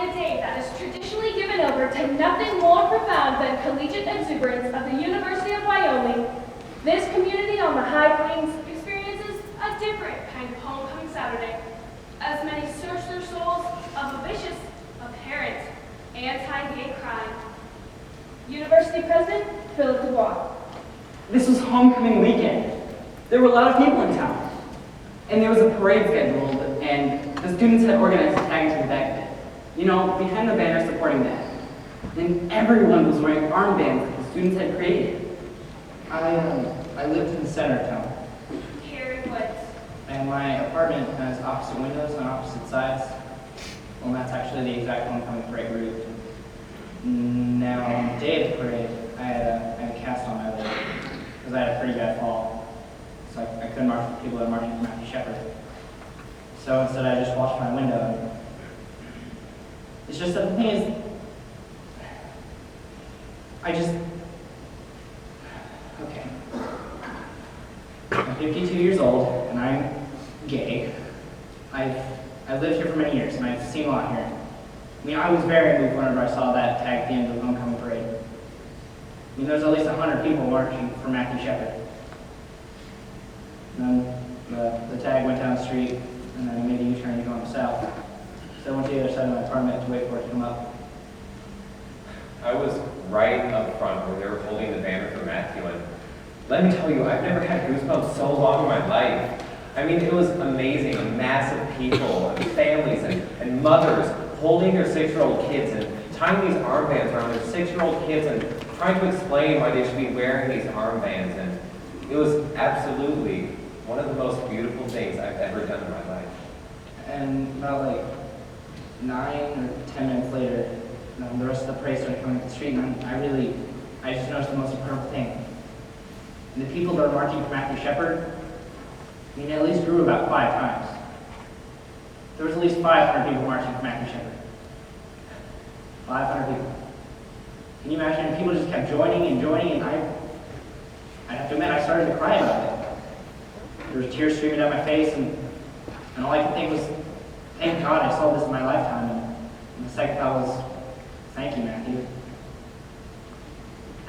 in a day that is traditionally given over to nothing more profound than collegiate exuberance of the University of Wyoming, this community on the High Plains experiences a different kind of homecoming Saturday, as many search their souls of a vicious, apparent, anti-gay crime. University President Philip Dubois. This was homecoming weekend. There were a lot of people in town. And there was a parade scheduled, and the students had organized a tag to the back of it. You know, behind the banner supporting that. And everyone was wearing armbands that the students had created. I lived in the center of town. Carrie Woods. And my apartment has opposite windows on opposite sides. Well, that's actually the exact homecoming parade route. Now, on the day of the parade, I had a cast on my leg because I had a pretty bad fall. So I couldn't march with people that were marching for Matthew Shepard. So instead, I just watched my window. It's just that the thing is, okay. I'm 52 years old, and I'm gay. I've lived here for many years, and I've seen a lot here. I mean, I was very moved whenever I saw that tag at the end of the homecoming parade. I mean, there's at least 100 people marching for Matthew Shepard. And then the tag went down the street, and then he made a U-turn to go on south. So I went to the other side of my apartment to wait for it to come up. I was right up front where they were holding the banner for Matthew, and let me tell you, I've never had goosebumps so long in my life. I mean, it was amazing, a mass of people, and families, and mothers holding their 6-year-old kids and tying these armbands around their 6-year-old kids and trying to explain why they should be wearing these armbands. And it was absolutely one of the most beautiful things I've ever done in my life. And about like 9 or 10 minutes later, the rest of the parade started coming up the street, and I just noticed the most incredible thing. And the people that were marching for Matthew Shepard, I mean, it at least grew about 5 times. There was at least 500 people marching for Matthew Shepard. 500 people. Can you imagine? And people just kept joining, and I have to admit, I started to cry about it. There was tears streaming down my face, and all I could think was, thank God I saw this in my lifetime. And the second thought was, thank you, Matthew.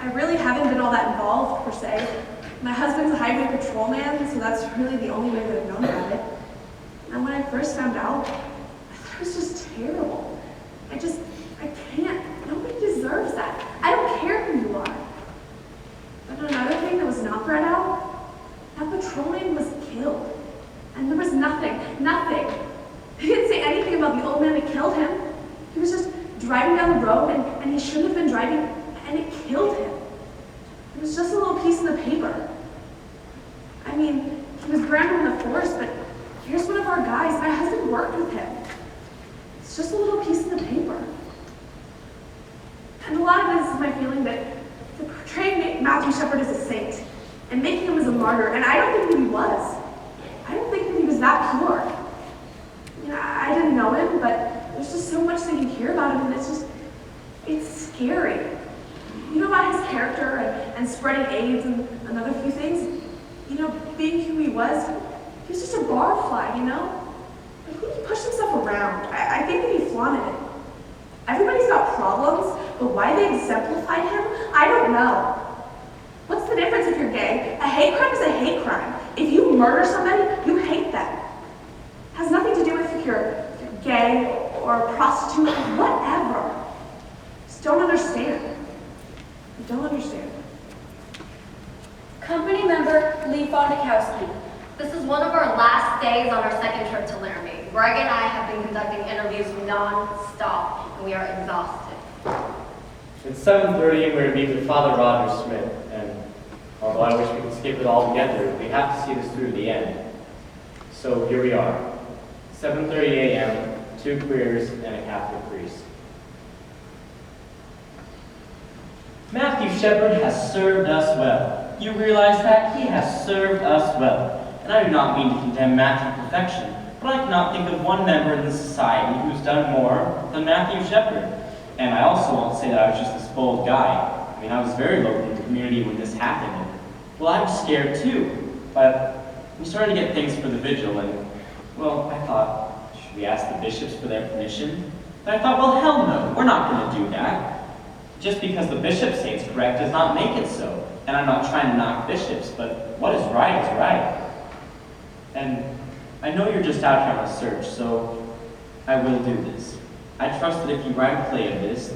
I really haven't been all that involved, per se. My husband's a highway patrolman, so that's really the only way that I've known about it. And when I first found out, I thought it was just terrible. I can't. Nobody deserves that. I don't care who you are. But another thing that was not brought out, that patrolman was killed. And there was nothing. He didn't say anything about the old man that killed him. He was just driving down the road, and he shouldn't have been driving, and it killed him. It was just a little piece in the paper. I mean, he was grounded in the forest, but here's one of our guys. My husband worked with him. It's just a little piece in the paper. And a lot of this is my feeling that portraying Matthew Shepard as a saint and making him as a martyr, and I don't think that he was. I don't think that he was that pure. You know, I didn't know him, but there's just so much that you hear about him, and it's scary. You know about his character and spreading AIDS and another few things? You know, being who he was just a barfly, you know? Like, he pushed himself around. I think that he flaunted it. Everybody's got problems, but why they exemplify him, I don't know. What's the difference if you're gay? A hate crime is a hate crime. If you murder somebody, you hate them. It has nothing to do with if you're gay or a prostitute or whatever. Just don't understand. I don't understand. Company member Lee Fondakowski. This is one of our last days on our second trip to Laramie. Greg and I have been conducting interviews non-stop, and we are exhausted. It's 7:30 and we're to meet with Father Roger Smith, and although I wish we could skip it all together, we have to see this through to the end. So here we are, 7:30 a.m., 2 queers and a Catholic priest. Matthew Shepard has served us well. You realize that? He has served us well. And I do not mean to condemn Matthew to perfection, but I cannot think of one member in the society who's done more than Matthew Shepard. And I also won't say that I was just a spoiled guy. I mean, I was very local in the community when this happened. Well, I was scared too, but we started to get things for the vigil, and, well, I thought, should we ask the bishops for their permission? And I thought, well, hell no, we're not going to do that. Just because the bishop say it's correct does not make it so. And I'm not trying to knock bishops, but what is right. And I know you're just out here on a search, so I will do this. I trust that if you write a play of this,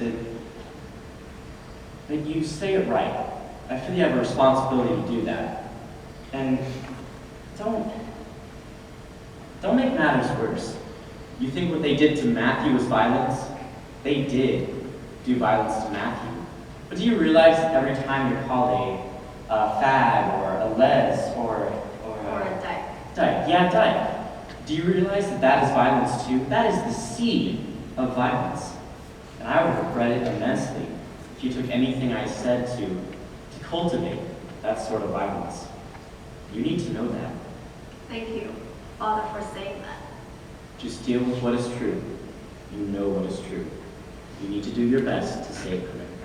that you say it right. I feel you have a responsibility to do that. And don't make matters worse. You think what they did to Matthew was violence? They did do violence to Matthew. But do you realize that every time you're called a fag or a les or a dyke. Dyke, yeah, dyke. Do you realize that that is violence too? That is the seed of violence. And I would regret it immensely if you took anything I said to cultivate that sort of violence. You need to know that. Thank you, Father, for saying that. Just deal with what is true. You know what is true. You need to do your best to say it correctly.